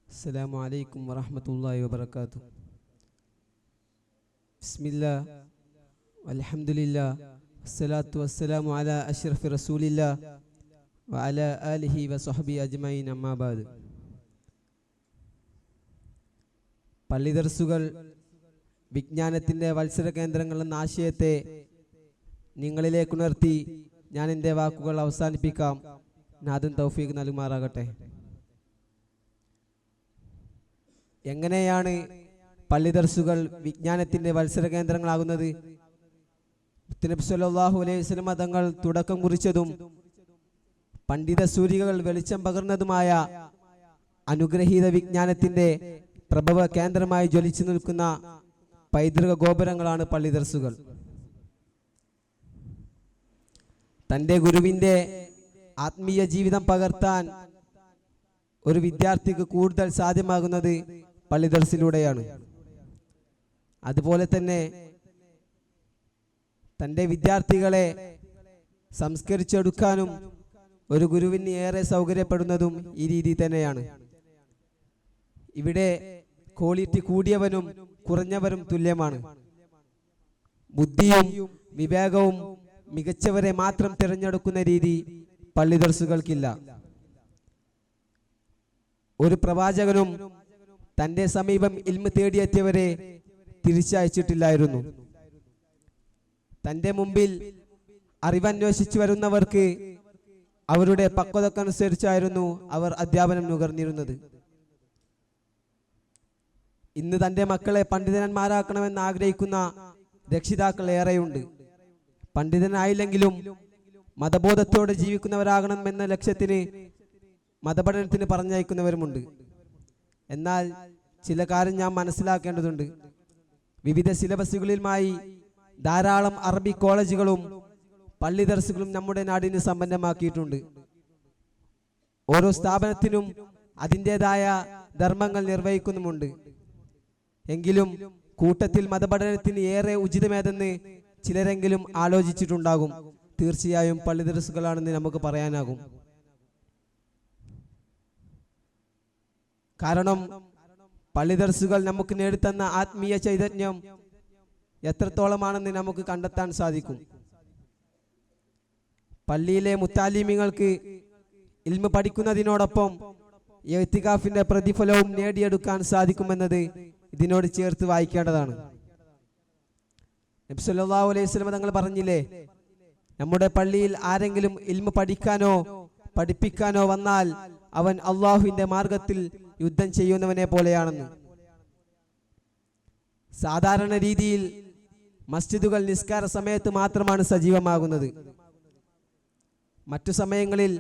അസ്സലാമു അലൈക്കും വറഹ്മത്തുള്ളാഹി വബറകാതുഹു. ബിസ്മില്ലാ വൽഹംദുലില്ലാ വസ്സലാത്തു വസ്സലാമു അലാ അഷ്റഫി റസൂലില്ലാ വഅലാ ആലിഹി വസഹ്ബിഹി അജ്മഈൻ അമ്മാ ബഅദ്. പള്ളി ദർസുകൾ വിജ്ഞാനത്തിൻ്റെ വത്സര കേന്ദ്രങ്ങൾ എന്ന ആശയത്തെ നിങ്ങളിലേക്ക് ഉണർത്തി ഞാൻ എൻ്റെ വാക്കുകൾ അവസാനിപ്പിക്കാം. നാഥൻ തൗഫീഖ് നൽകുമാറാകട്ടെ. എങ്ങനെയാണ് പള്ളി ദർസുകൾ വിജ്ഞാനത്തിൻ്റെ വത്സര കേന്ദ്രങ്ങളാകുന്നത്? നബി സല്ലല്ലാഹു അലൈഹി വസല്ലം തങ്ങൾ തുടക്കം കുറിച്ചതും പണ്ഡിത സൂരികകൾ വെളിച്ചം പകർന്നതുമായ അനുഗ്രഹീത വിജ്ഞാനത്തിൻ്റെ പ്രഭവ കേന്ദ്രമായി ജ്വലിച്ചു നിൽക്കുന്ന പൈതൃക ഗോപുരങ്ങളാണ് പള്ളി ദർസുകൾ. തൻ്റെ ഗുരുവിൻ്റെ ആത്മീയ ജീവിതം പകർത്താൻ ഒരു വിദ്യാർത്ഥിക്ക് കൂടുതൽ സാധ്യമാകുന്നത് പള്ളി ദർസിലൂടെയാണ്. അതുപോലെ തന്നെ തൻ്റെ വിദ്യാർത്ഥികളെ സംസ്കരിച്ചെടുക്കാനും ഒരു ഗുരുവിന് ഏറെ സൗകര്യപ്പെടുന്നതും ഈ രീതി തന്നെയാണ്. ഇവിടെ ക്വാളിറ്റി കൂടിയവനും കുറഞ്ഞവരും തുല്യമാണ്. ബുദ്ധിയും വിവേകവും മികച്ചവരെ മാത്രം തിരഞ്ഞെടുക്കുന്ന രീതി പള്ളി ദർസുകൾക്കില്ല. ഒരു പ്രവാചകനും തൻ്റെ സമീപം ഇൽമ് തേടിയെത്തിയവരെ തിരിച്ചയച്ചിട്ടില്ലായിരുന്നു. തൻ്റെ മുമ്പിൽ അറിവന്വേഷിച്ചു വരുന്നവർക്ക് അവരുടെ പക്വതക്കനുസരിച്ചായിരുന്നു അവർ അധ്യാപനം നുകർന്നിരുന്നത്. ഇന്ന് തൻ്റെ മക്കളെ പണ്ഡിതന്മാരാക്കണമെന്ന് ആഗ്രഹിക്കുന്ന രക്ഷിതാക്കൾ ഏറെയുണ്ട്. പണ്ഡിതനായില്ലെങ്കിലും മതബോധത്തോടെ ജീവിക്കുന്നവരാകണം എന്ന ലക്ഷ്യത്തിന് മതപഠനത്തിന് പറഞ്ഞയക്കുന്നവരുമുണ്ട്. എന്നാൽ ചില കാര്യം ഞാൻ മനസ്സിലാക്കേണ്ടതുണ്ട്. വിവിധ സിലബസുകളിലുമായി ധാരാളം അറബി കോളേജുകളും പള്ളി ദർസുകളും നമ്മുടെ നാടിന് സമ്പന്നമാക്കിയിട്ടുണ്ട്. ഓരോ സ്ഥാപനത്തിനും അതിൻ്റെതായ ധർമ്മങ്ങൾ നിർവഹിക്കുന്നുമുണ്ട്. എങ്കിലും കൂട്ടത്തിൽ മതപഠനത്തിന് ഏറെ ഉചിതമേതെന്ന് ചിലരെങ്കിലും ആലോചിച്ചിട്ടുണ്ടാകും. തീർച്ചയായും പള്ളി ദർസുകളാണെന്ന് നമുക്ക് പറയാനാകും. കാരണം പള്ളി ദർസുകൾ നമുക്ക് നേടിത്തന്ന ആത്മീയ ചൈതന്യം എത്രത്തോളമാണെന്ന് നമുക്ക് കണ്ടെത്താൻ സാധിക്കും. പള്ളിയിലെ മുത്താലിമീങ്ങൾക്ക് ഇൽമ് പഠിക്കുന്നതിനോടൊപ്പം ഇഅ്തികാഫിന്റെ പ്രതിഫലവും നേടിയെടുക്കാൻ സാധിക്കുമെന്നത് ഇതിനോട് ചേർത്ത് വായിക്കേണ്ടതാണ്. നബി സല്ലല്ലാഹു അലൈഹി വസല്ലം തങ്ങൾ പറഞ്ഞില്ലേ, നമ്മുടെ പള്ളിയിൽ ആരെങ്കിലും ഇൽമ് പഠിക്കാനോ പഠിപ്പിക്കാനോ വന്നാൽ അവൻ അള്ളാഹുവിന്റെ മാർഗത്തിൽ യുദ്ധം ചെയ്യുന്നവനെ പോലെയാണെന്ന്. സാധാരണ രീതിയിൽ മസ്ജിദുകൾ നിസ്കാര സമയത്ത് മാത്രമാണ് സജീവമാകുന്നത്. മറ്റു സമയങ്ങളിൽ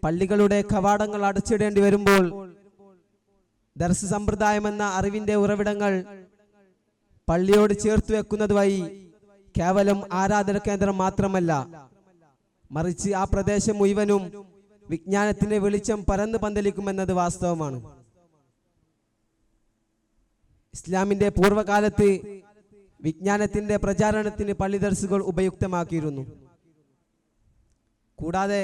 പള്ളികളുടെ കവാടങ്ങൾ അടച്ചിടേണ്ടി വരുമ്പോൾ ദർസ് സമ്പ്രദായമെന്ന അറിവിന്റെ ഉറവിടങ്ങൾ പള്ളിയോട് ചേർത്ത് വെക്കുന്നത് വഴി കേവലം ആരാധന കേന്ദ്രം മാത്രമല്ല, മറിച്ച് ആ പ്രദേശം മുഴുവനും വിജ്ഞാനത്തിന്റെ വെളിച്ചം പരന്നു പന്തലിക്കുമെന്നത് വാസ്തവമാണ്. ഇസ്ലാമിന്റെ പൂർവ്വകാലത്ത് വിജ്ഞാനത്തിന്റെ പ്രചാരണത്തിന് പള്ളി ദർസുകൾ ഉപയുക്തമാക്കിയിരുന്നു. കൂടാതെ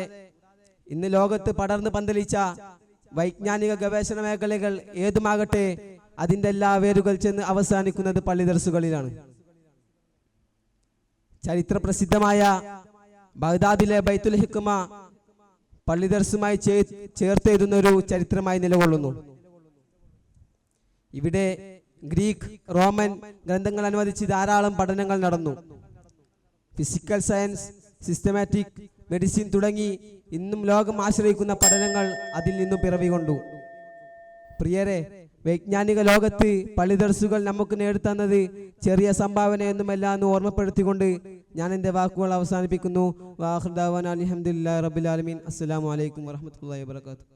ഇന്ന് ലോകത്ത് പടർന്നു പന്തലിച്ച വൈജ്ഞാനിക ഗവേഷണ മേഖലകൾ ഏതുമാകട്ടെ, അതിൻ്റെ എല്ലാ വേരുകൾ ചെന്ന് അവസാനിക്കുന്നത് പള്ളി ദർസുകളിലാണ്. ചരിത്ര പ്രസിദ്ധമായ ബഗ്ദാദിലെ ബൈത്തുൽ ഹിക്മ പള്ളി ദർസുമായി ചേർത്തെഴുതുന്ന ഒരു ചരിത്രമായി നിലകൊള്ളുന്നു. ഇവിടെ ഗ്രീക്ക് റോമൻ ഗ്രന്ഥങ്ങൾ അനുവദിച്ച് ധാരാളം പഠനങ്ങൾ നടന്നു. ഫിസിക്കൽ സയൻസ്, സിസ്റ്റമാറ്റിക് മെഡിസിൻ തുടങ്ങി ഇന്നും ലോകം ആശ്രയിക്കുന്ന പഠനങ്ങൾ അതിൽ നിന്നും പിറവികൊണ്ടു. പ്രിയരെ, വൈജ്ഞാനിക ലോകത്ത് പള്ളി ദർസുകൾ നമുക്ക് നേടിത്തന്നത് ചെറിയ സംഭാവനയൊന്നുമല്ല എന്ന് ഓർമ്മപ്പെടുത്തിക്കൊണ്ട് ഞാൻ എൻ്റെ വാക്കുകൾ അവസാനിപ്പിക്കുന്നു. വാഖിർ ദഅ്വാനാ അൽഹംദുലില്ലാഹി റബ്ബിൽ ആലമീൻ. അസ്സലാമു അലൈക്കും വറഹ്മത്തുള്ളാഹി വബറകാതുഹു.